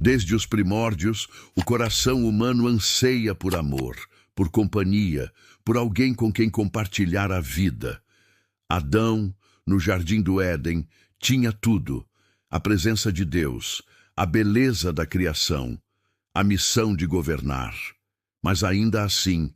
Desde os primórdios, o coração humano anseia por amor, por companhia, por alguém com quem compartilhar a vida. Adão, no jardim do Éden, tinha tudo: a presença de Deus, a beleza da criação, a missão de governar. Mas ainda assim,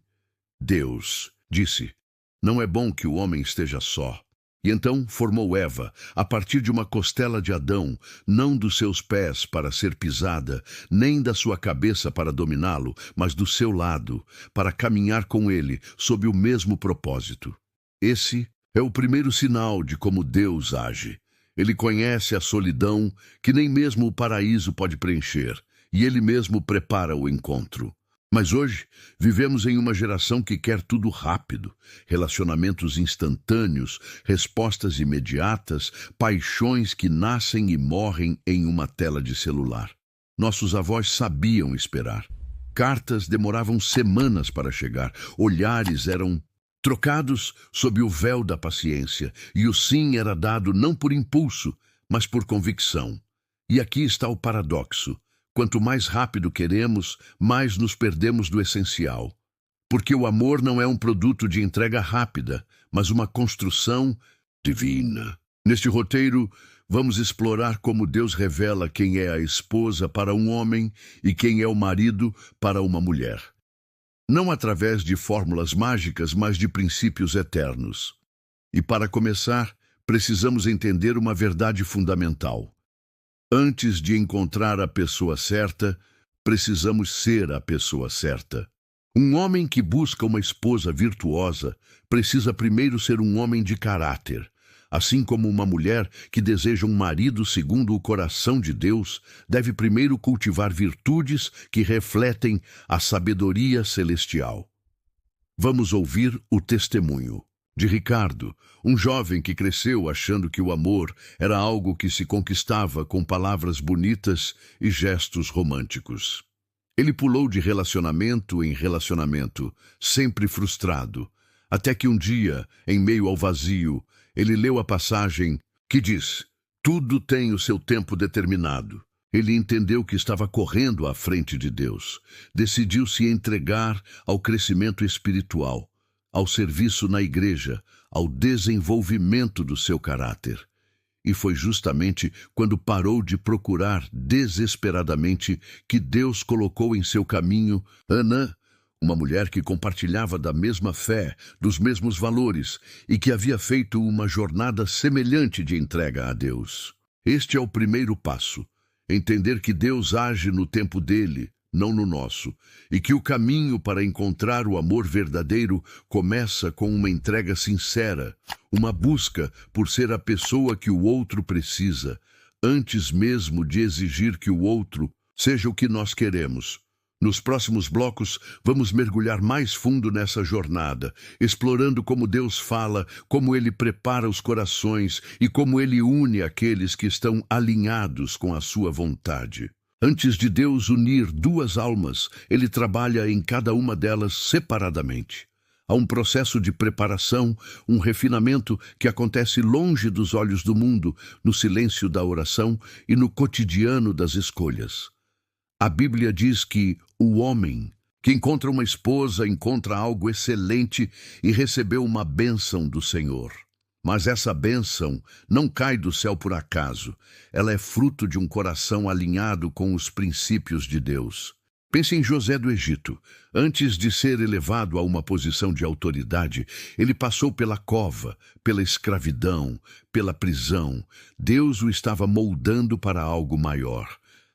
Deus disse: não é bom que o homem esteja só. E então formou Eva, a partir de uma costela de Adão, não dos seus pés para ser pisada, nem da sua cabeça para dominá-lo, mas do seu lado, para caminhar com ele, sob o mesmo propósito. Esse é o primeiro sinal de como Deus age. Ele conhece a solidão que nem mesmo o paraíso pode preencher, e ele mesmo prepara o encontro. Mas hoje, vivemos em uma geração que quer tudo rápido, relacionamentos instantâneos, respostas imediatas, paixões que nascem e morrem em uma tela de celular. Nossos avós sabiam esperar. Cartas demoravam semanas para chegar, olhares eram trocados sob o véu da paciência, e o sim era dado não por impulso, mas por convicção. E aqui está o paradoxo. Quanto mais rápido queremos, mais nos perdemos do essencial. Porque o amor não é um produto de entrega rápida, mas uma construção divina. Neste roteiro, vamos explorar como Deus revela quem é a esposa para um homem e quem é o marido para uma mulher. Não através de fórmulas mágicas, mas de princípios eternos. E para começar, precisamos entender uma verdade fundamental. Antes de encontrar a pessoa certa, precisamos ser a pessoa certa. Um homem que busca uma esposa virtuosa precisa primeiro ser um homem de caráter. Assim como uma mulher que deseja um marido segundo o coração de Deus, deve primeiro cultivar virtudes que refletem a sabedoria celestial. Vamos ouvir o testemunho de Ricardo, um jovem que cresceu achando que o amor era algo que se conquistava com palavras bonitas e gestos românticos. Ele pulou de relacionamento em relacionamento, sempre frustrado, até que um dia, em meio ao vazio, ele leu a passagem que diz: tudo tem o seu tempo determinado. Ele entendeu que estava correndo à frente de Deus. Decidiu se entregar ao crescimento espiritual, ao serviço na igreja, ao desenvolvimento do seu caráter. E foi justamente quando parou de procurar desesperadamente que Deus colocou em seu caminho Ana, uma mulher que compartilhava da mesma fé, dos mesmos valores e que havia feito uma jornada semelhante de entrega a Deus. Este é o primeiro passo: entender que Deus age no tempo dele, não no nosso, e que o caminho para encontrar o amor verdadeiro começa com uma entrega sincera, uma busca por ser a pessoa que o outro precisa, antes mesmo de exigir que o outro seja o que nós queremos. Nos próximos blocos, vamos mergulhar mais fundo nessa jornada, explorando como Deus fala, como Ele prepara os corações e como Ele une aqueles que estão alinhados com a sua vontade. Antes de Deus unir duas almas, Ele trabalha em cada uma delas separadamente. Há um processo de preparação, um refinamento que acontece longe dos olhos do mundo, no silêncio da oração e no cotidiano das escolhas. A Bíblia diz que o homem que encontra uma esposa encontra algo excelente e recebeu uma bênção do Senhor. Mas essa bênção não cai do céu por acaso. Ela é fruto de um coração alinhado com os princípios de Deus. Pense em José do Egito. Antes de ser elevado a uma posição de autoridade, ele passou pela cova, pela escravidão, pela prisão. Deus o estava moldando para algo maior.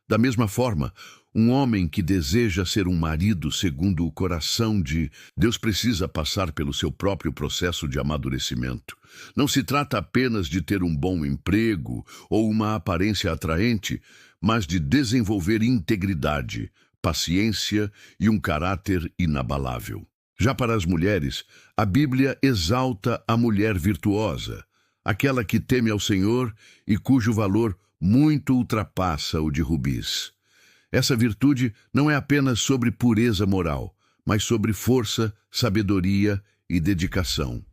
Da mesma forma, um homem que deseja ser um marido segundo o coração de Deus precisa passar pelo seu próprio processo de amadurecimento. Não se trata apenas de ter um bom emprego ou uma aparência atraente, mas de desenvolver integridade, paciência e um caráter inabalável. Já para as mulheres, a Bíblia exalta a mulher virtuosa, aquela que teme ao Senhor e cujo valor muito ultrapassa o de rubis. Essa virtude não é apenas sobre pureza moral, mas sobre força, sabedoria e dedicação.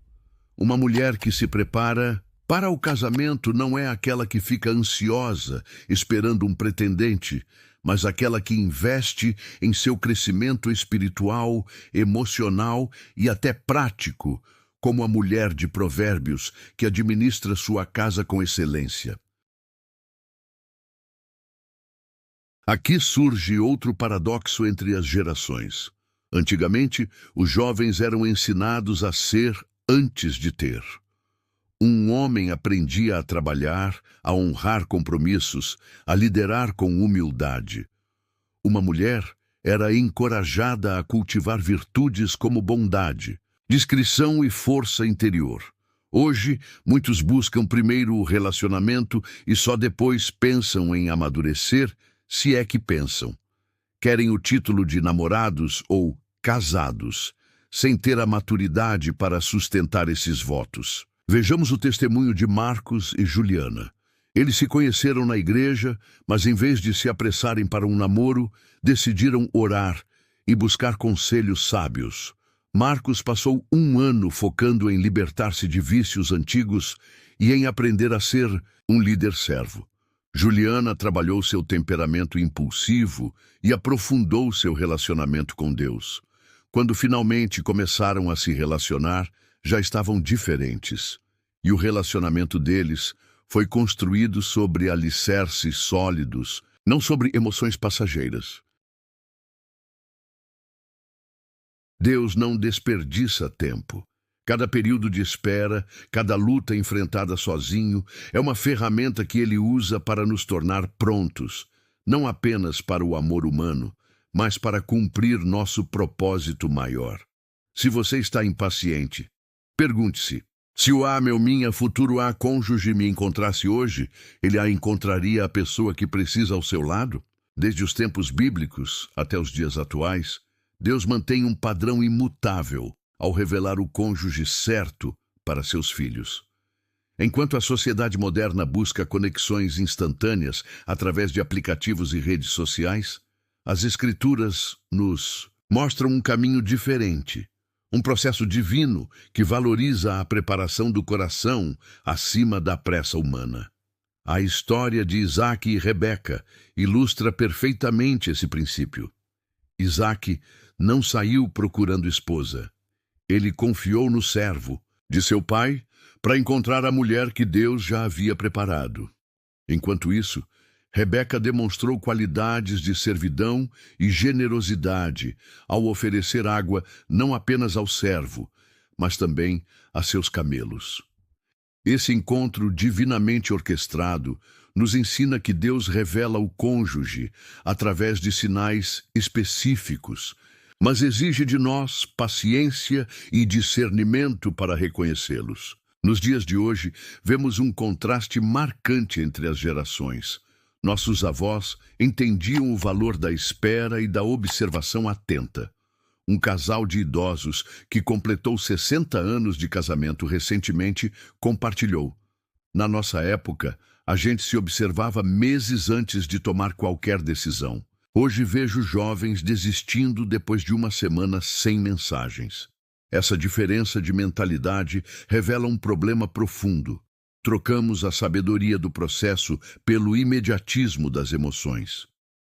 Uma mulher que se prepara para o casamento não é aquela que fica ansiosa, esperando um pretendente, mas aquela que investe em seu crescimento espiritual, emocional e até prático, como a mulher de Provérbios, que administra sua casa com excelência. Aqui surge outro paradoxo entre as gerações. Antigamente, os jovens eram ensinados a ser antes de ter. Um homem aprendia a trabalhar, a honrar compromissos, a liderar com humildade. Uma mulher era encorajada a cultivar virtudes como bondade, discrição e força interior. Hoje, muitos buscam primeiro o relacionamento e só depois pensam em amadurecer, se é que pensam. Querem o título de namorados ou casados, sem ter a maturidade para sustentar esses votos. Vejamos o testemunho de Marcos e Juliana. Eles se conheceram na igreja, mas em vez de se apressarem para um namoro, decidiram orar e buscar conselhos sábios. Marcos passou 1 ano focando em libertar-se de vícios antigos e em aprender a ser um líder servo. Juliana trabalhou seu temperamento impulsivo e aprofundou seu relacionamento com Deus. Quando finalmente começaram a se relacionar, já estavam diferentes. E o relacionamento deles foi construído sobre alicerces sólidos, não sobre emoções passageiras. Deus não desperdiça tempo. Cada período de espera, cada luta enfrentada sozinho, é uma ferramenta que Ele usa para nos tornar prontos, não apenas para o amor humano, mas para cumprir nosso propósito maior. Se você está impaciente, pergunte-se: se o meu minha futuro cônjuge me encontrasse hoje, ele a encontraria a pessoa que precisa ao seu lado? Desde os tempos bíblicos até os dias atuais, Deus mantém um padrão imutável ao revelar o cônjuge certo para seus filhos. Enquanto a sociedade moderna busca conexões instantâneas através de aplicativos e redes sociais, as Escrituras nos mostram um caminho diferente, um processo divino que valoriza a preparação do coração acima da pressa humana. A história de Isaac e Rebeca ilustra perfeitamente esse princípio. Isaac não saiu procurando esposa. Ele confiou no servo de seu pai para encontrar a mulher que Deus já havia preparado. Enquanto isso, Rebeca demonstrou qualidades de servidão e generosidade ao oferecer água não apenas ao servo, mas também a seus camelos. Esse encontro divinamente orquestrado nos ensina que Deus revela o cônjuge através de sinais específicos, mas exige de nós paciência e discernimento para reconhecê-los. Nos dias de hoje, vemos um contraste marcante entre as gerações. Nossos avós entendiam o valor da espera e da observação atenta. Um casal de idosos que completou 60 anos de casamento recentemente compartilhou: na nossa época, a gente se observava meses antes de tomar qualquer decisão. Hoje vejo jovens desistindo depois de 1 semana sem mensagens. Essa diferença de mentalidade revela um problema profundo. Trocamos a sabedoria do processo pelo imediatismo das emoções.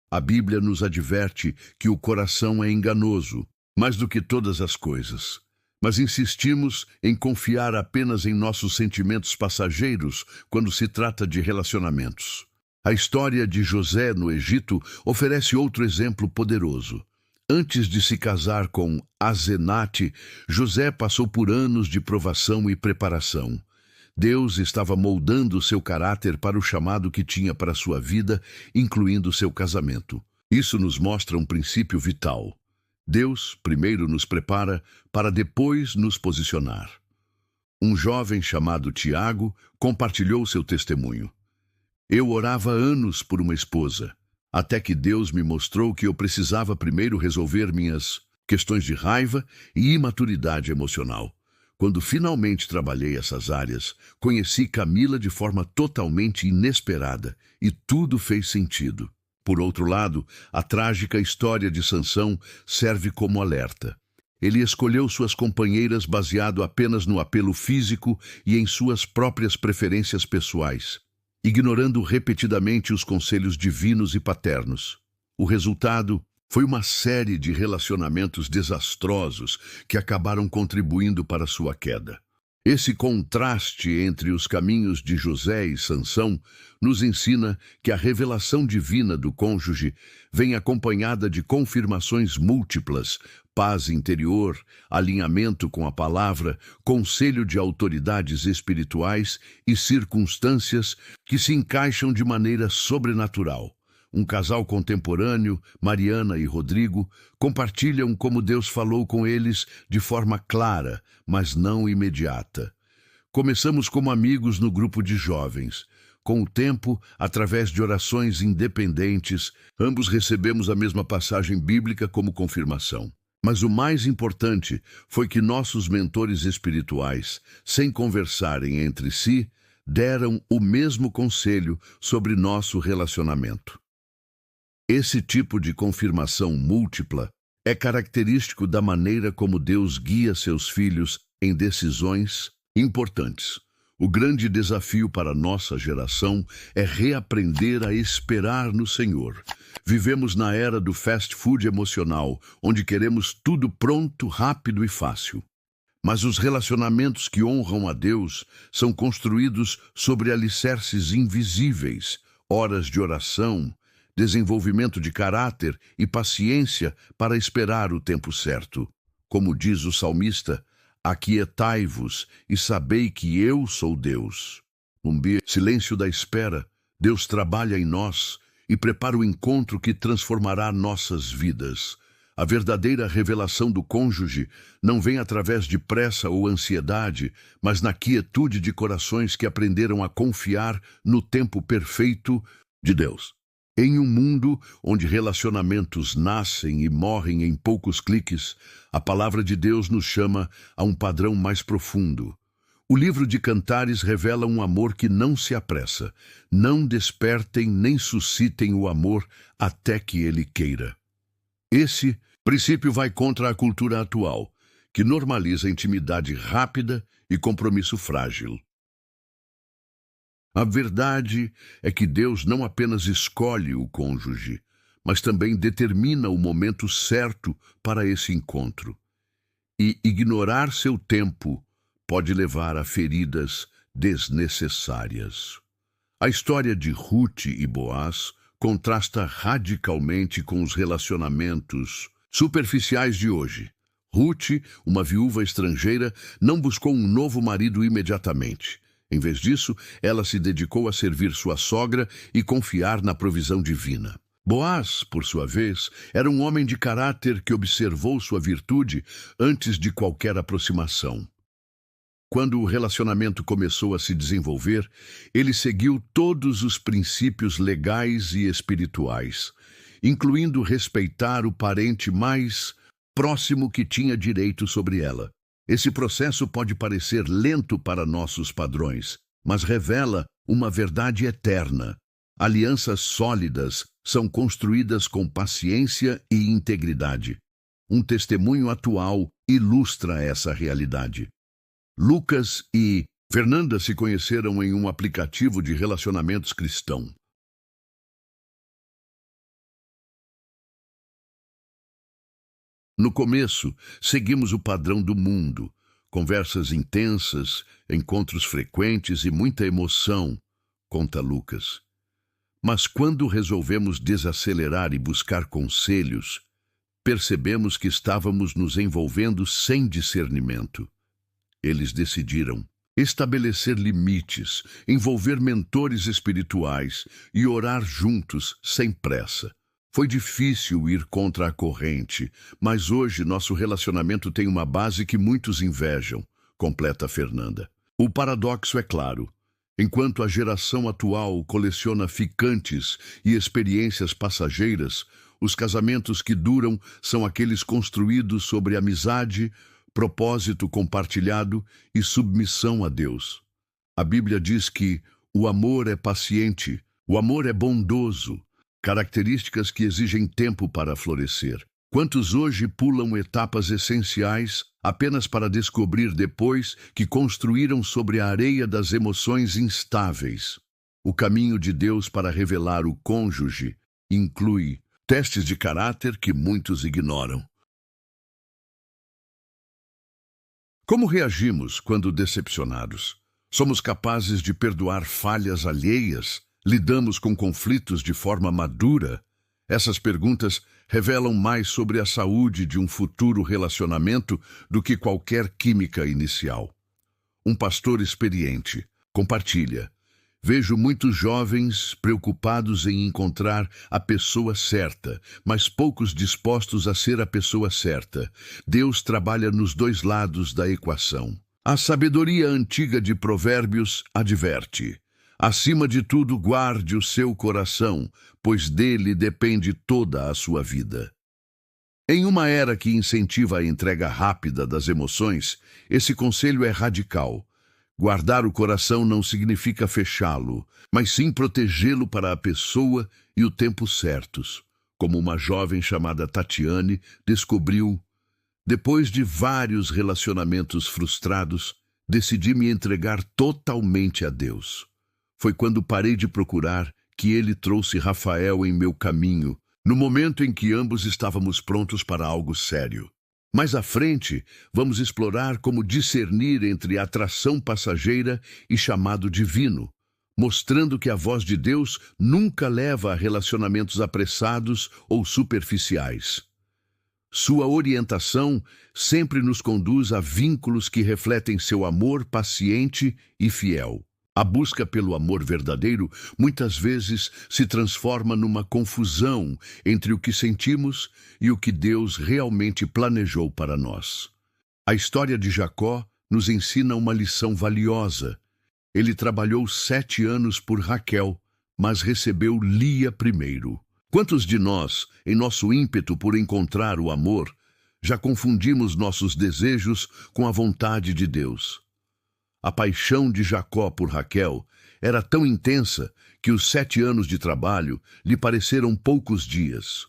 A Bíblia nos adverte que o coração é enganoso, mais do que todas as coisas. Mas insistimos em confiar apenas em nossos sentimentos passageiros quando se trata de relacionamentos. A história de José no Egito oferece outro exemplo poderoso. Antes de se casar com Asenate, José passou por anos de provação e preparação. Deus estava moldando seu caráter para o chamado que tinha para sua vida, incluindo seu casamento. Isso nos mostra um princípio vital. Deus primeiro nos prepara para depois nos posicionar. Um jovem chamado Tiago compartilhou seu testemunho. Eu orava anos por uma esposa, até que Deus me mostrou que eu precisava primeiro resolver minhas questões de raiva e imaturidade emocional. Quando finalmente trabalhei essas áreas, conheci Camila de forma totalmente inesperada e tudo fez sentido. Por outro lado, a trágica história de Sansão serve como alerta. Ele escolheu suas companheiras baseado apenas no apelo físico e em suas próprias preferências pessoais, ignorando repetidamente os conselhos divinos e paternos. O resultado foi uma série de relacionamentos desastrosos que acabaram contribuindo para sua queda. Esse contraste entre os caminhos de José e Sansão nos ensina que a revelação divina do cônjuge vem acompanhada de confirmações múltiplas, paz interior, alinhamento com a palavra, conselho de autoridades espirituais e circunstâncias que se encaixam de maneira sobrenatural. Um casal contemporâneo, Mariana e Rodrigo, compartilham como Deus falou com eles de forma clara, mas não imediata. Começamos como amigos no grupo de jovens. Com o tempo, através de orações independentes, ambos recebemos a mesma passagem bíblica como confirmação. Mas o mais importante foi que nossos mentores espirituais, sem conversarem entre si, deram o mesmo conselho sobre nosso relacionamento. Esse tipo de confirmação múltipla é característico da maneira como Deus guia seus filhos em decisões importantes. O grande desafio para nossa geração é reaprender a esperar no Senhor. Vivemos na era do fast food emocional, onde queremos tudo pronto, rápido e fácil. Mas os relacionamentos que honram a Deus são construídos sobre alicerces invisíveis, horas de oração, desenvolvimento de caráter e paciência para esperar o tempo certo. Como diz o salmista, aquietai-vos e sabei que eu sou Deus. No silêncio da espera, Deus trabalha em nós e prepara o encontro que transformará nossas vidas. A verdadeira revelação do cônjuge não vem através de pressa ou ansiedade, mas na quietude de corações que aprenderam a confiar no tempo perfeito de Deus. Em um mundo onde relacionamentos nascem e morrem em poucos cliques, a palavra de Deus nos chama a um padrão mais profundo. O livro de Cantares revela um amor que não se apressa. Não despertem nem suscitem o amor até que ele queira. Esse princípio vai contra a cultura atual, que normaliza intimidade rápida e compromisso frágil. A verdade é que Deus não apenas escolhe o cônjuge, mas também determina o momento certo para esse encontro. E ignorar seu tempo pode levar a feridas desnecessárias. A história de Ruth e Boaz contrasta radicalmente com os relacionamentos superficiais de hoje. Ruth, uma viúva estrangeira, não buscou um novo marido imediatamente. Em vez disso, ela se dedicou a servir sua sogra e confiar na provisão divina. Boaz, por sua vez, era um homem de caráter que observou sua virtude antes de qualquer aproximação. Quando o relacionamento começou a se desenvolver, ele seguiu todos os princípios legais e espirituais, incluindo respeitar o parente mais próximo que tinha direito sobre ela. Esse processo pode parecer lento para nossos padrões, mas revela uma verdade eterna. Alianças sólidas são construídas com paciência e integridade. Um testemunho atual ilustra essa realidade. Lucas e Fernanda se conheceram em um aplicativo de relacionamentos cristão. No começo, seguimos o padrão do mundo, conversas intensas, encontros frequentes e muita emoção, conta Lucas. Mas quando resolvemos desacelerar e buscar conselhos, percebemos que estávamos nos envolvendo sem discernimento. Eles decidiram estabelecer limites, envolver mentores espirituais e orar juntos sem pressa. Foi difícil ir contra a corrente, mas hoje nosso relacionamento tem uma base que muitos invejam, completa Fernanda. O paradoxo é claro. Enquanto a geração atual coleciona ficantes e experiências passageiras, os casamentos que duram são aqueles construídos sobre amizade, propósito compartilhado e submissão a Deus. A Bíblia diz que o amor é paciente, o amor é bondoso, características que exigem tempo para florescer. Quantos hoje pulam etapas essenciais apenas para descobrir depois que construíram sobre a areia das emoções instáveis? O caminho de Deus para revelar o cônjuge inclui Testes de caráter que muitos ignoram. Como reagimos quando decepcionados? Somos capazes de perdoar falhas alheias? Lidamos com conflitos de forma madura? Essas perguntas revelam mais sobre a saúde de um futuro relacionamento do que qualquer química inicial. Um pastor experiente compartilha: vejo muitos jovens preocupados em encontrar a pessoa certa, mas poucos dispostos a ser a pessoa certa. Deus trabalha nos dois lados da equação. A sabedoria antiga de Provérbios adverte: acima de tudo, guarde o seu coração, pois dele depende toda a sua vida. Em uma era que incentiva a entrega rápida das emoções, esse conselho é radical. Guardar o coração não significa fechá-lo, mas sim protegê-lo para a pessoa e o tempo certos. Como uma jovem chamada Tatiane descobriu: depois de vários relacionamentos frustrados, decidi me entregar totalmente a Deus. Foi quando parei de procurar que Ele trouxe Rafael em meu caminho, no momento em que ambos estávamos prontos para algo sério. Mais à frente, vamos explorar como discernir entre atração passageira e chamado divino, mostrando que a voz de Deus nunca leva a relacionamentos apressados ou superficiais. Sua orientação sempre nos conduz a vínculos que refletem seu amor paciente e fiel. A busca pelo amor verdadeiro muitas vezes se transforma numa confusão entre o que sentimos e o que Deus realmente planejou para nós. A história de Jacó nos ensina uma lição valiosa. Ele trabalhou 7 anos por Raquel, mas recebeu Lia primeiro. Quantos de nós, em nosso ímpeto por encontrar o amor, já confundimos nossos desejos com a vontade de Deus? A paixão de Jacó por Raquel era tão intensa que os 7 anos de trabalho lhe pareceram poucos dias.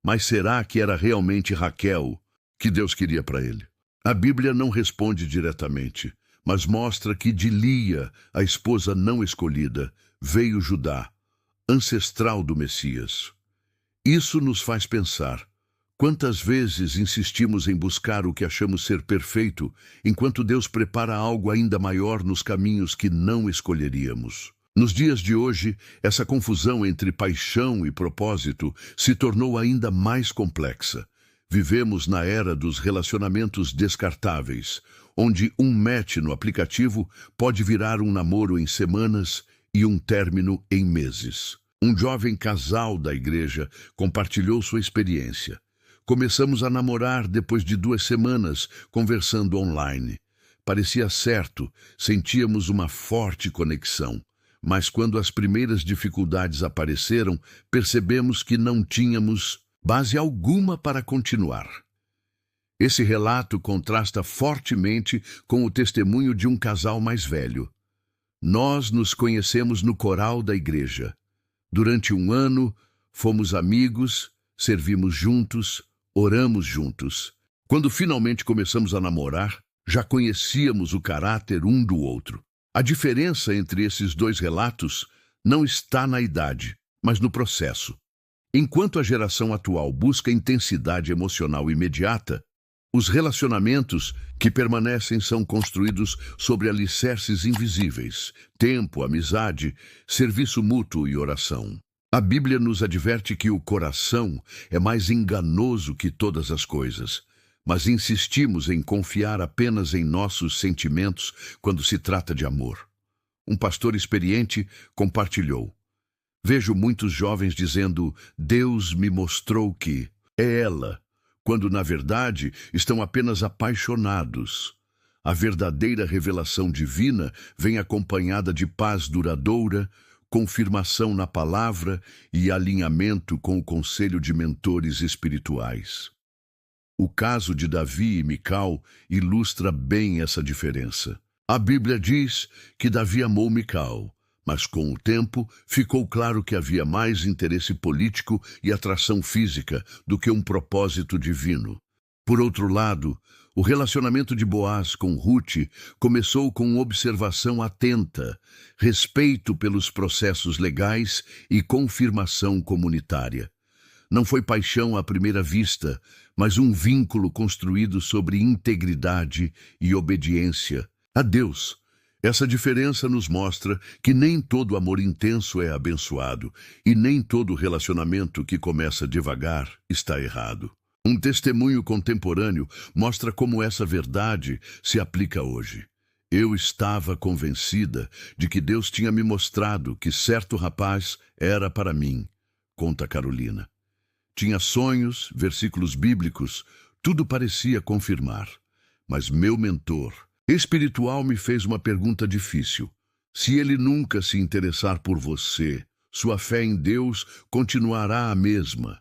Mas será que era realmente Raquel que Deus queria para ele? A Bíblia não responde diretamente, mas mostra que de Lia, a esposa não escolhida, veio Judá, ancestral do Messias. Isso nos faz pensar: quantas vezes insistimos em buscar o que achamos ser perfeito, enquanto Deus prepara algo ainda maior nos caminhos que não escolheríamos? Nos dias de hoje, essa confusão entre paixão e propósito se tornou ainda mais complexa. Vivemos na era dos relacionamentos descartáveis, onde um match no aplicativo pode virar um namoro em semanas e um término em meses. Um jovem casal da igreja compartilhou sua experiência. Começamos a namorar depois de 2 semanas, conversando online. Parecia certo, sentíamos uma forte conexão. Mas quando as primeiras dificuldades apareceram, percebemos que não tínhamos base alguma para continuar. Esse relato contrasta fortemente com o testemunho de um casal mais velho. Nós nos conhecemos no coral da igreja. Durante 1 ano, fomos amigos, servimos juntos, oramos juntos. Quando finalmente começamos a namorar, já conhecíamos o caráter um do outro. A diferença entre esses 2 relatos não está na idade, mas no processo. Enquanto a geração atual busca intensidade emocional imediata, os relacionamentos que permanecem são construídos sobre alicerces invisíveis: tempo, amizade, serviço mútuo e oração. A Bíblia nos adverte que o coração é mais enganoso que todas as coisas, mas insistimos em confiar apenas em nossos sentimentos quando se trata de amor. Um pastor experiente compartilhou: vejo muitos jovens dizendo: Deus me mostrou que é ela, quando na verdade estão apenas apaixonados. A verdadeira revelação divina vem acompanhada de paz duradoura, confirmação na palavra e alinhamento com o conselho de mentores espirituais. O caso de Davi e Mical ilustra bem essa diferença. A Bíblia diz que Davi amou Mical, mas com o tempo ficou claro que havia mais interesse político e atração física do que um propósito divino. Por outro lado, o relacionamento de Boaz com Ruth começou com observação atenta, respeito pelos processos legais e confirmação comunitária. Não foi paixão à primeira vista, mas um vínculo construído sobre integridade e obediência a Deus. Essa diferença nos mostra que nem todo amor intenso é abençoado e nem todo relacionamento que começa devagar está errado. Um testemunho contemporâneo mostra como essa verdade se aplica hoje. Eu estava convencida de que Deus tinha me mostrado que certo rapaz era para mim, conta Carolina. Tinha sonhos, versículos bíblicos, tudo parecia confirmar. Mas meu mentor espiritual me fez uma pergunta difícil. Se ele nunca se interessar por você, sua fé em Deus continuará a mesma.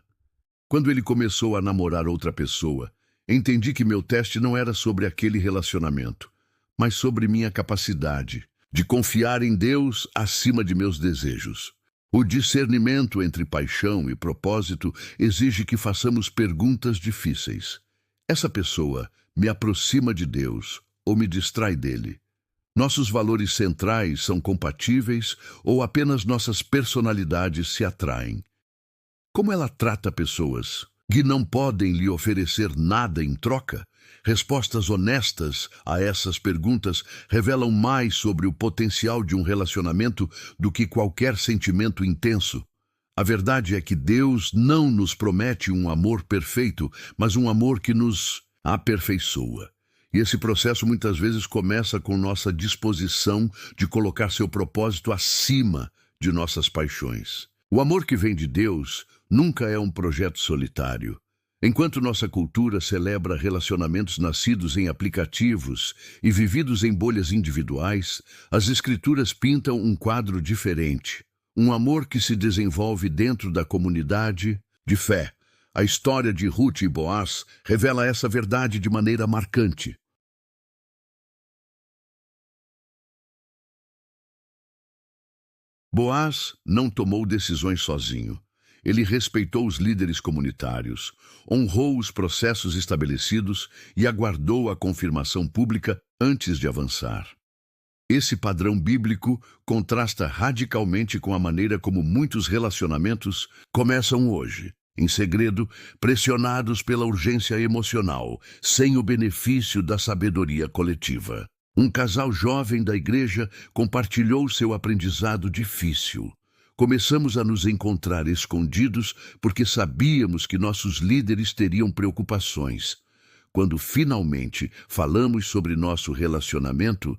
Quando ele começou a namorar outra pessoa, entendi que meu teste não era sobre aquele relacionamento, mas sobre minha capacidade de confiar em Deus acima de meus desejos. O discernimento entre paixão e propósito exige que façamos perguntas difíceis. Essa pessoa me aproxima de Deus ou me distrai dele? Nossos valores centrais são compatíveis ou apenas nossas personalidades se atraem? Como ela trata pessoas que não podem lhe oferecer nada em troca? Respostas honestas a essas perguntas revelam mais sobre o potencial de um relacionamento do que qualquer sentimento intenso. A verdade é que Deus não nos promete um amor perfeito, mas um amor que nos aperfeiçoa. E esse processo muitas vezes começa com nossa disposição de colocar seu propósito acima de nossas paixões. O amor que vem de Deus nunca é um projeto solitário. Enquanto nossa cultura celebra relacionamentos nascidos em aplicativos e vividos em bolhas individuais, as Escrituras pintam um quadro diferente. Um amor que se desenvolve dentro da comunidade de fé. A história de Ruth e Boaz revela essa verdade de maneira marcante. Boaz não tomou decisões sozinho. Ele respeitou os líderes comunitários, honrou os processos estabelecidos e aguardou a confirmação pública antes de avançar. Esse padrão bíblico contrasta radicalmente com a maneira como muitos relacionamentos começam hoje, em segredo, pressionados pela urgência emocional, sem o benefício da sabedoria coletiva. Um casal jovem da igreja compartilhou seu aprendizado difícil. Começamos a nos encontrar escondidos porque sabíamos que nossos líderes teriam preocupações. Quando finalmente falamos sobre nosso relacionamento,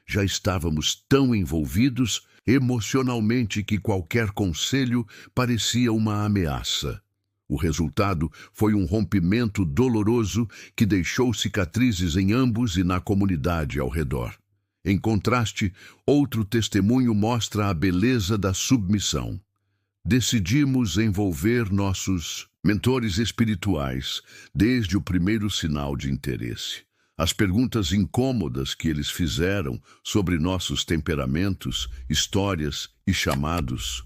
já estávamos tão envolvidos emocionalmente que qualquer conselho parecia uma ameaça. O resultado foi um rompimento doloroso que deixou cicatrizes em ambos e na comunidade ao redor. Em contraste, outro testemunho mostra a beleza da submissão. Decidimos envolver nossos mentores espirituais desde o primeiro sinal de interesse. As perguntas incômodas que eles fizeram sobre nossos temperamentos, histórias e chamados.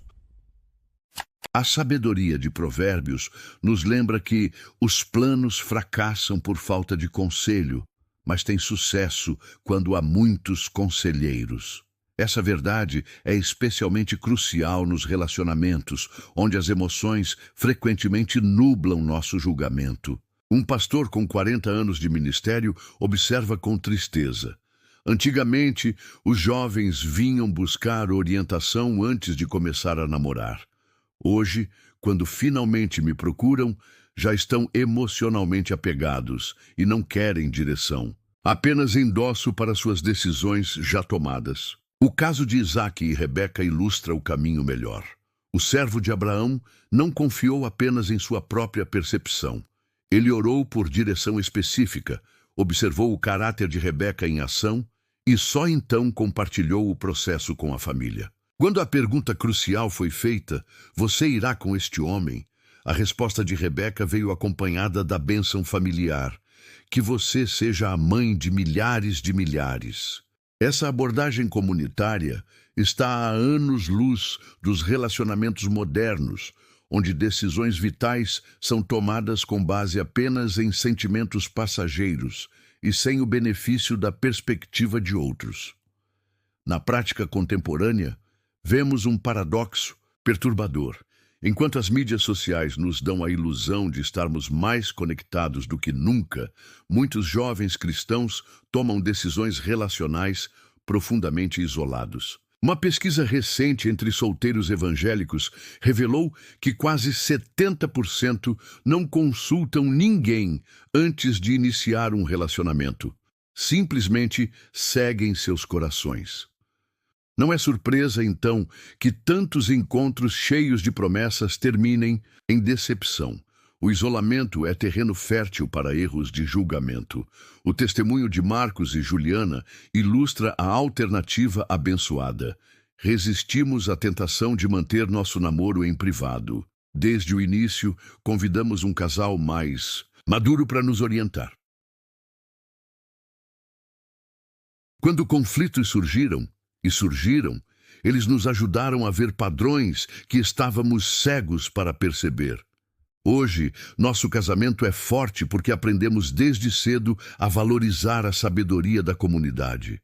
A sabedoria de Provérbios nos lembra que os planos fracassam por falta de conselho, mas têm sucesso quando há muitos conselheiros. Essa verdade é especialmente crucial nos relacionamentos, onde as emoções frequentemente nublam nosso julgamento. Um pastor com 40 anos de ministério observa com tristeza. Antigamente, os jovens vinham buscar orientação antes de começar a namorar. Hoje, quando finalmente me procuram, já estão emocionalmente apegados e não querem direção. Apenas endosso para suas decisões já tomadas. O caso de Isaque e Rebeca ilustra o caminho melhor. O servo de Abraão não confiou apenas em sua própria percepção. Ele orou por direção específica, observou o caráter de Rebeca em ação e só então compartilhou o processo com a família. Quando a pergunta crucial foi feita, você irá com este homem? A resposta de Rebeca veio acompanhada da bênção familiar. Que você seja a mãe de milhares. Essa abordagem comunitária está há anos-luz dos relacionamentos modernos, onde decisões vitais são tomadas com base apenas em sentimentos passageiros e sem o benefício da perspectiva de outros. Na prática contemporânea, vemos um paradoxo perturbador. Enquanto as mídias sociais nos dão a ilusão de estarmos mais conectados do que nunca, muitos jovens cristãos tomam decisões relacionais profundamente isolados. Uma pesquisa recente entre solteiros evangélicos revelou que quase 70% não consultam ninguém antes de iniciar um relacionamento. Simplesmente seguem seus corações. Não é surpresa, então, que tantos encontros cheios de promessas terminem em decepção. O isolamento é terreno fértil para erros de julgamento. O testemunho de Marcos e Juliana ilustra a alternativa abençoada. Resistimos à tentação de manter nosso namoro em privado. Desde o início, convidamos um casal mais maduro para nos orientar. Quando conflitos surgiram, eles nos ajudaram a ver padrões que estávamos cegos para perceber. Hoje, nosso casamento é forte porque aprendemos desde cedo a valorizar a sabedoria da comunidade.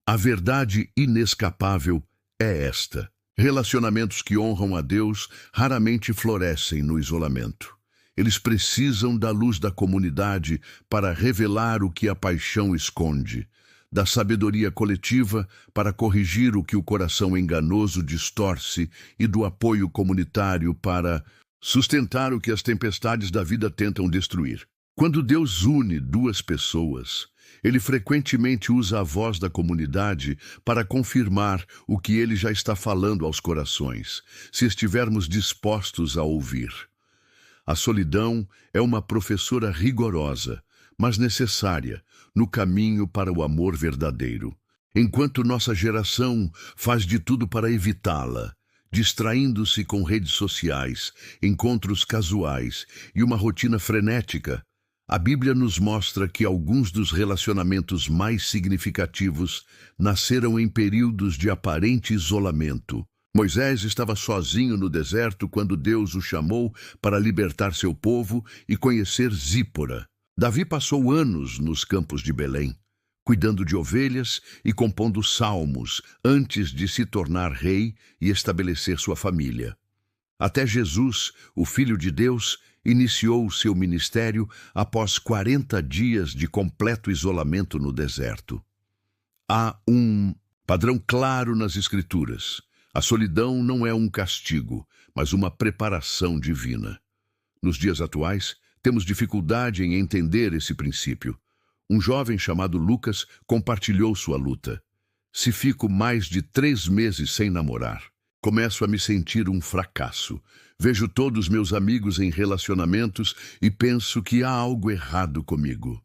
A verdade inescapável é esta: relacionamentos que honram a Deus raramente florescem no isolamento. Eles precisam da luz da comunidade para revelar o que a paixão esconde, da sabedoria coletiva para corrigir o que o coração enganoso distorce e do apoio comunitário para sustentar o que as tempestades da vida tentam destruir. Quando Deus une duas pessoas, Ele frequentemente usa a voz da comunidade para confirmar o que Ele já está falando aos corações, se estivermos dispostos a ouvir. A solidão é uma professora rigorosa, mas necessária, no caminho para o amor verdadeiro. Enquanto nossa geração faz de tudo para evitá-la, distraindo-se com redes sociais, encontros casuais e uma rotina frenética, a Bíblia nos mostra que alguns dos relacionamentos mais significativos nasceram em períodos de aparente isolamento. Moisés estava sozinho no deserto quando Deus o chamou para libertar seu povo e conhecer Zípora. Davi passou anos nos campos de Belém, cuidando de ovelhas e compondo salmos antes de se tornar rei e estabelecer sua família. Até Jesus, o Filho de Deus, iniciou seu ministério após 40 dias de completo isolamento no deserto. Há um padrão claro nas Escrituras. A solidão não é um castigo, mas uma preparação divina. Nos dias atuais, temos dificuldade em entender esse princípio. Um jovem chamado Lucas compartilhou sua luta. Se fico mais de 3 meses sem namorar, começo a me sentir um fracasso. Vejo todos meus amigos em relacionamentos e penso que há algo errado comigo.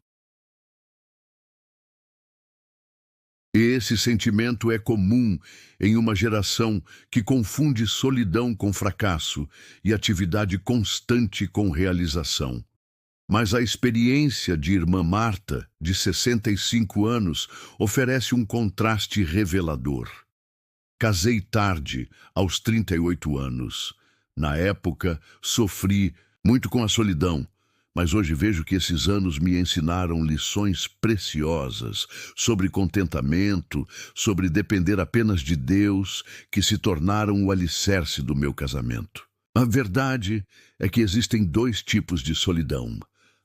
Esse sentimento é comum em uma geração que confunde solidão com fracasso e atividade constante com realização. Mas a experiência de irmã Marta, de 65 anos, oferece um contraste revelador. Casei tarde, aos 38 anos. Na época, sofri muito com a solidão, mas hoje vejo que esses anos me ensinaram lições preciosas sobre contentamento, sobre depender apenas de Deus, que se tornaram o alicerce do meu casamento. A verdade é que existem 2 tipos de solidão.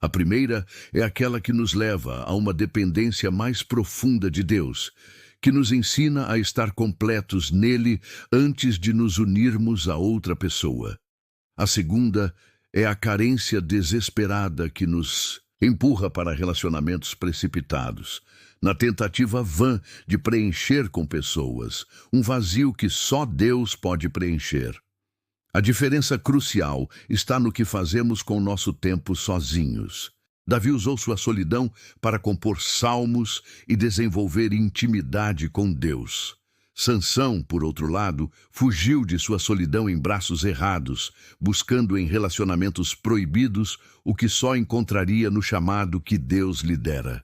A primeira é aquela que nos leva a uma dependência mais profunda de Deus, que nos ensina a estar completos nele antes de nos unirmos a outra pessoa. A segunda é a carência desesperada que nos empurra para relacionamentos precipitados, na tentativa vã de preencher com pessoas um vazio que só Deus pode preencher. A diferença crucial está no que fazemos com nosso tempo sozinhos. Davi usou sua solidão para compor salmos e desenvolver intimidade com Deus. Sansão, por outro lado, fugiu de sua solidão em braços errados, buscando em relacionamentos proibidos o que só encontraria no chamado que Deus lhe dera.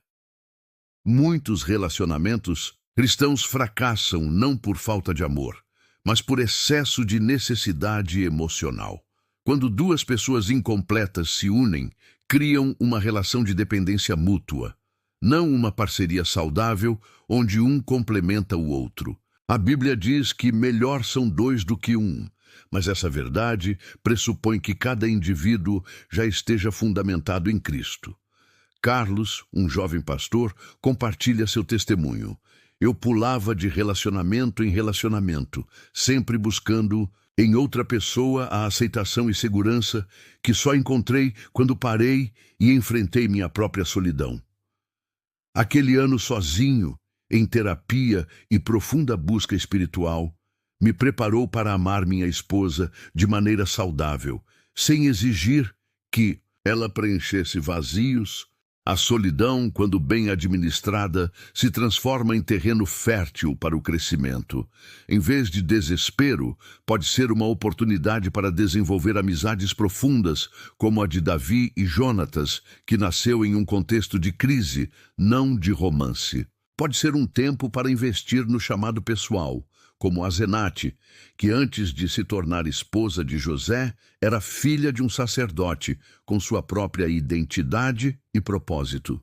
Muitos relacionamentos cristãos fracassam não por falta de amor, mas por excesso de necessidade emocional. Quando 2 pessoas incompletas se unem, criam uma relação de dependência mútua, não uma parceria saudável onde um complementa o outro. A Bíblia diz que melhor são 2 do que 1. mas essa verdade pressupõe que cada indivíduo já esteja fundamentado em Cristo. Carlos, um jovem pastor, compartilha seu testemunho. Eu pulava de relacionamento em relacionamento, sempre buscando em outra pessoa a aceitação e segurança que só encontrei quando parei e enfrentei minha própria solidão. Aquele ano sozinho, em terapia e profunda busca espiritual, me preparou para amar minha esposa de maneira saudável, sem exigir que ela preenchesse vazios. A solidão, quando bem administrada, se transforma em terreno fértil para o crescimento. Em vez de desespero, pode ser uma oportunidade para desenvolver amizades profundas, como a de Davi e Jonatas, que nasceu em um contexto de crise, não de romance. Pode ser um tempo para investir no chamado pessoal, como Azenate, que antes de se tornar esposa de José, era filha de um sacerdote, com sua própria identidade e propósito.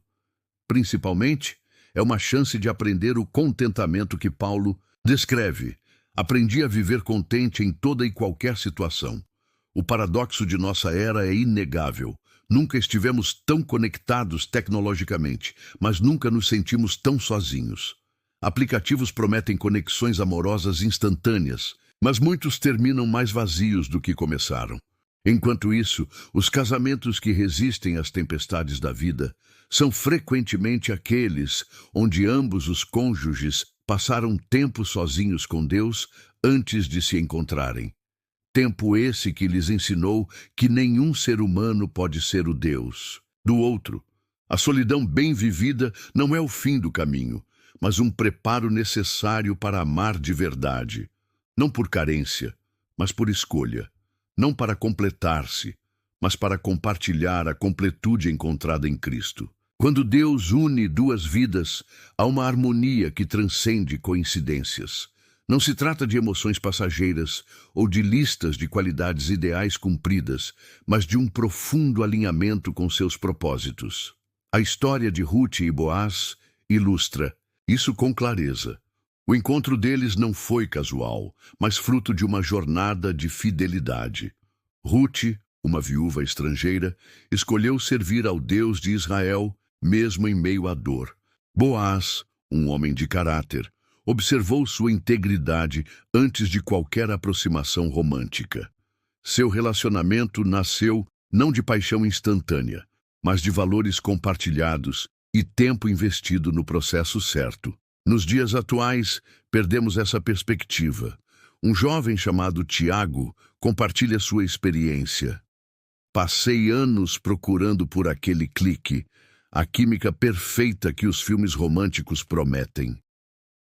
Principalmente, é uma chance de aprender o contentamento que Paulo descreve. Aprendi a viver contente em toda e qualquer situação. O paradoxo de nossa era é inegável. Nunca estivemos tão conectados tecnologicamente, mas nunca nos sentimos tão sozinhos. Aplicativos prometem conexões amorosas instantâneas, mas muitos terminam mais vazios do que começaram. Enquanto isso, os casamentos que resistem às tempestades da vida são frequentemente aqueles onde ambos os cônjuges passaram tempo sozinhos com Deus antes de se encontrarem. Tempo esse que lhes ensinou que nenhum ser humano pode ser o Deus do outro. A solidão bem vivida não é o fim do caminho, mas um preparo necessário para amar de verdade. Não por carência, mas por escolha. Não para completar-se, mas para compartilhar a completude encontrada em Cristo. Quando Deus une duas vidas, há uma harmonia que transcende coincidências. Não se trata de emoções passageiras ou de listas de qualidades ideais cumpridas, mas de um profundo alinhamento com seus propósitos. A história de Ruth e Boaz ilustra isso com clareza. O encontro deles não foi casual, mas fruto de uma jornada de fidelidade. Ruth, uma viúva estrangeira, escolheu servir ao Deus de Israel, mesmo em meio à dor. Boaz, um homem de caráter, observou sua integridade antes de qualquer aproximação romântica. Seu relacionamento nasceu não de paixão instantânea, mas de valores compartilhados e tempo investido no processo certo. Nos dias atuais, perdemos essa perspectiva. Um jovem chamado Tiago compartilha sua experiência. Passei anos procurando por aquele clique, a química perfeita que os filmes românticos prometem.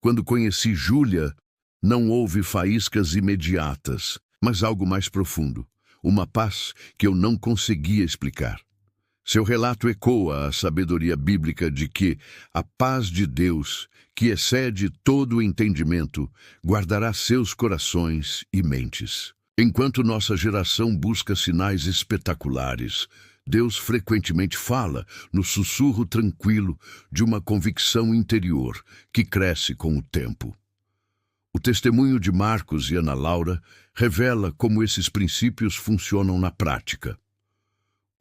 Quando conheci Júlia, não houve faíscas imediatas, mas algo mais profundo, uma paz que eu não conseguia explicar. Seu relato ecoa a sabedoria bíblica de que a paz de Deus, que excede todo o entendimento, guardará seus corações e mentes. Enquanto nossa geração busca sinais espetaculares, Deus frequentemente fala no sussurro tranquilo de uma convicção interior que cresce com o tempo. O testemunho de Marcos e Ana Laura revela como esses princípios funcionam na prática.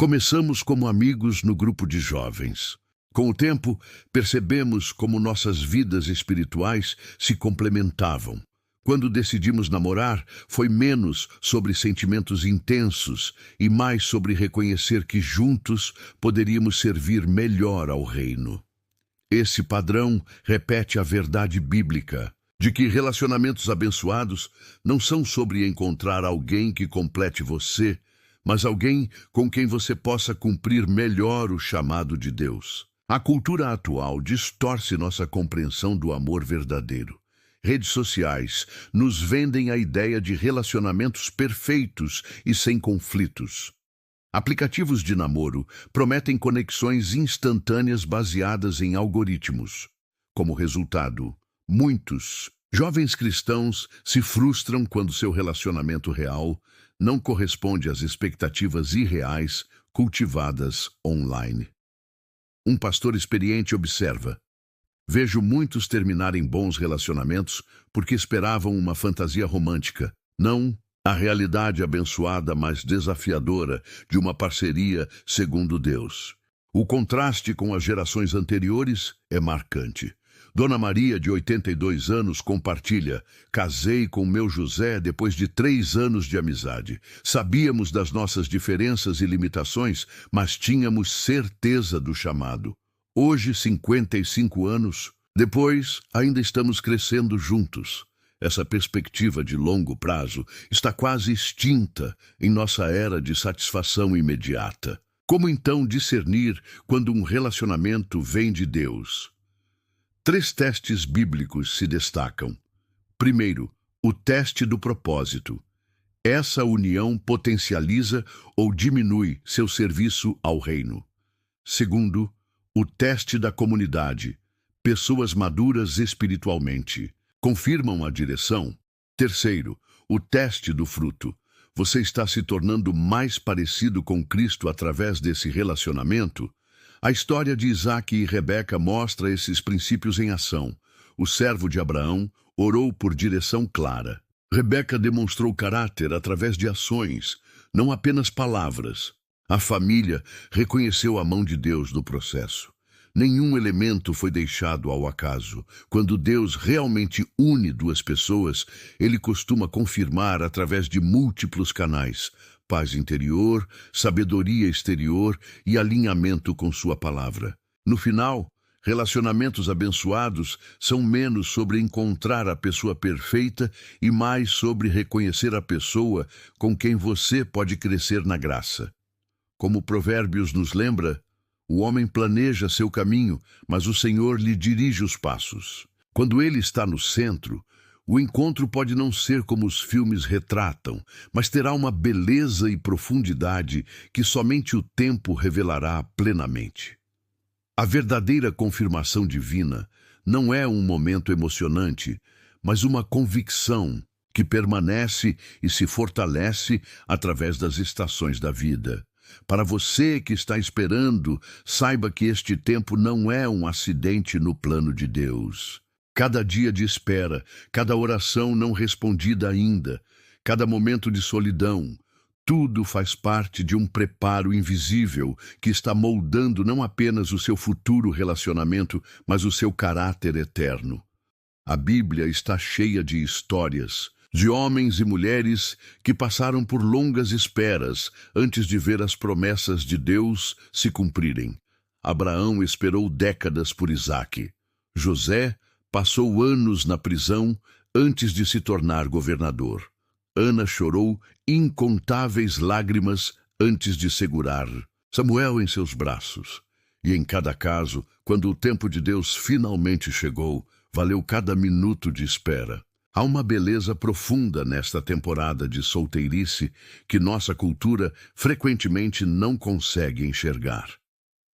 Começamos como amigos no grupo de jovens. Com o tempo, percebemos como nossas vidas espirituais se complementavam. Quando decidimos namorar, foi menos sobre sentimentos intensos e mais sobre reconhecer que juntos poderíamos servir melhor ao reino. Esse padrão repete a verdade bíblica de que relacionamentos abençoados não são sobre encontrar alguém que complete você, mas alguém com quem você possa cumprir melhor o chamado de Deus. A cultura atual distorce nossa compreensão do amor verdadeiro. Redes sociais nos vendem a ideia de relacionamentos perfeitos e sem conflitos. Aplicativos de namoro prometem conexões instantâneas baseadas em algoritmos. Como resultado, muitos jovens cristãos se frustram quando seu relacionamento real não corresponde às expectativas irreais cultivadas online. Um pastor experiente observa: vejo muitos terminarem bons relacionamentos porque esperavam uma fantasia romântica, não A realidade abençoada, mas desafiadora, de uma parceria segundo Deus. O contraste com as gerações anteriores é marcante. Dona Maria, de 82 anos, compartilha: casei com meu José depois de 3 anos de amizade. Sabíamos das nossas diferenças e limitações, mas tínhamos certeza do chamado. Hoje, 55 anos depois, ainda estamos crescendo juntos. Essa perspectiva de longo prazo está quase extinta em nossa era de satisfação imediata. Como então discernir quando um relacionamento vem de Deus? 3 testes bíblicos se destacam. Primeiro, o teste do propósito. Essa união potencializa ou diminui seu serviço ao reino. Segundo, o teste da comunidade. Pessoas maduras espiritualmente confirmam a direção. Terceiro, o teste do fruto. Você está se tornando mais parecido com Cristo através desse relacionamento? A história de Isaque e Rebeca mostra esses princípios em ação. O servo de Abraão orou por direção clara. Rebeca demonstrou caráter através de ações, não apenas palavras. A família reconheceu a mão de Deus no processo. Nenhum elemento foi deixado ao acaso. Quando Deus realmente une 2 pessoas, Ele costuma confirmar através de múltiplos canais: paz interior, sabedoria exterior e alinhamento com sua palavra. No final, relacionamentos abençoados são menos sobre encontrar a pessoa perfeita e mais sobre reconhecer a pessoa com quem você pode crescer na graça. Como Provérbios nos lembra, o homem planeja seu caminho, mas o Senhor lhe dirige os passos. Quando Ele está no centro, o encontro pode não ser como os filmes retratam, mas terá uma beleza e profundidade que somente o tempo revelará plenamente. A verdadeira confirmação divina não é um momento emocionante, mas uma convicção que permanece e se fortalece através das estações da vida. Para você que está esperando, saiba que este tempo não é um acidente no plano de Deus. Cada dia de espera, cada oração não respondida ainda, cada momento de solidão, tudo faz parte de um preparo invisível que está moldando não apenas o seu futuro relacionamento, mas o seu caráter eterno. A Bíblia está cheia de histórias, de homens e mulheres que passaram por longas esperas antes de ver as promessas de Deus se cumprirem. Abraão esperou décadas por Isaque. José passou anos na prisão antes de se tornar governador. Ana chorou incontáveis lágrimas antes de segurar Samuel em seus braços. E em cada caso, quando o tempo de Deus finalmente chegou, valeu cada minuto de espera. Há uma beleza profunda nesta temporada de solteirice que nossa cultura frequentemente não consegue enxergar.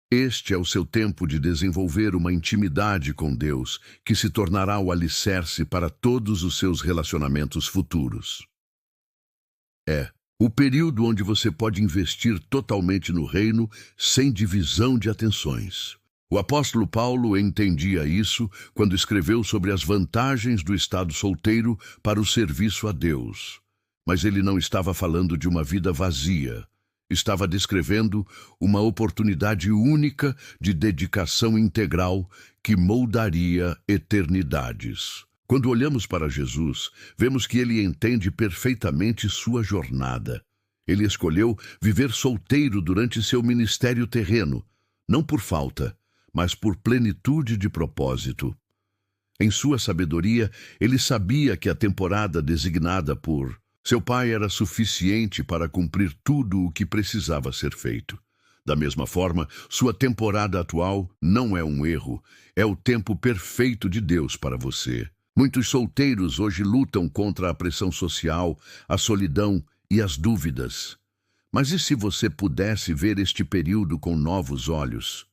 Este é o seu tempo de desenvolver uma intimidade com Deus que se tornará o alicerce para todos os seus relacionamentos futuros. É o período onde você pode investir totalmente no reino sem divisão de atenções. O apóstolo Paulo entendia isso quando escreveu sobre as vantagens do estado solteiro para o serviço a Deus. Mas ele não estava falando de uma vida vazia. Estava descrevendo uma oportunidade única de dedicação integral que moldaria eternidades. Quando olhamos para Jesus, vemos que ele entende perfeitamente sua jornada. Ele escolheu viver solteiro durante seu ministério terreno, não por falta, mas por plenitude de propósito. Em sua sabedoria, ele sabia que a temporada designada por seu pai era suficiente para cumprir tudo o que precisava ser feito. Da mesma forma, sua temporada atual não é um erro, é o tempo perfeito de Deus para você. Muitos solteiros hoje lutam contra a pressão social, a solidão e as dúvidas. Mas e se você pudesse ver este período com novos olhos?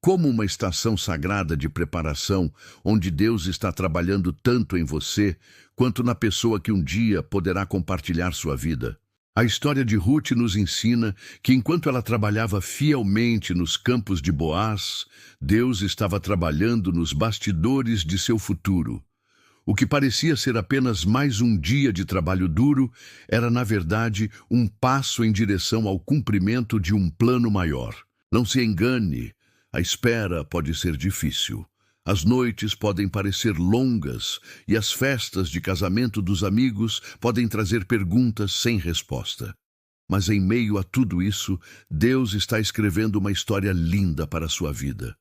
Como uma estação sagrada de preparação, onde Deus está trabalhando tanto em você, quanto na pessoa que um dia poderá compartilhar sua vida. A história de Ruth nos ensina que enquanto ela trabalhava fielmente nos campos de Boaz, Deus estava trabalhando nos bastidores de seu futuro. O que parecia ser apenas mais um dia de trabalho duro era, na verdade, um passo em direção ao cumprimento de um plano maior. Não se engane, a espera pode ser difícil. As noites podem parecer longas e as festas de casamento dos amigos podem trazer perguntas sem resposta. Mas em meio a tudo isso, Deus está escrevendo uma história linda para a sua vida.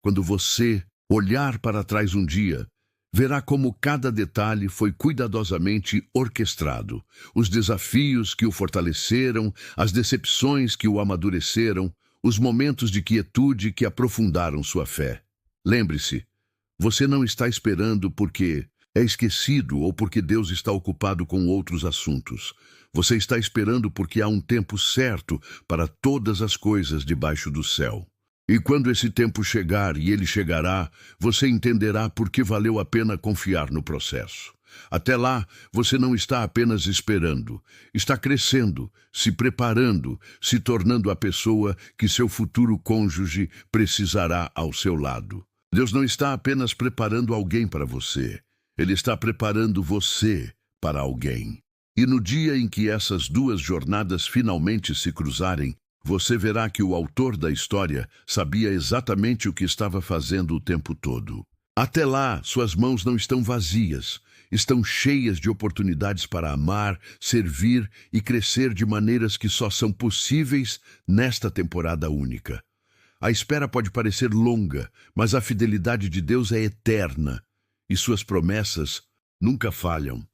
Quando você olhar para trás um dia, verá como cada detalhe foi cuidadosamente orquestrado. Os desafios que o fortaleceram, as decepções que o amadureceram, os momentos de quietude que aprofundaram sua fé. Lembre-se, você não está esperando porque é esquecido ou porque Deus está ocupado com outros assuntos. Você está esperando porque há um tempo certo para todas as coisas debaixo do céu. E quando esse tempo chegar, e ele chegará, você entenderá por que valeu a pena confiar no processo. Até lá, você não está apenas esperando, está crescendo, se preparando, se tornando a pessoa que seu futuro cônjuge precisará ao seu lado. Deus não está apenas preparando alguém para você, Ele está preparando você para alguém. E no dia em que essas duas jornadas finalmente se cruzarem, você verá que o autor da história sabia exatamente o que estava fazendo o tempo todo. Até lá, suas mãos não estão vazias, estão cheias de oportunidades para amar, servir e crescer de maneiras que só são possíveis nesta temporada única. A espera pode parecer longa, mas a fidelidade de Deus é eterna e suas promessas nunca falham.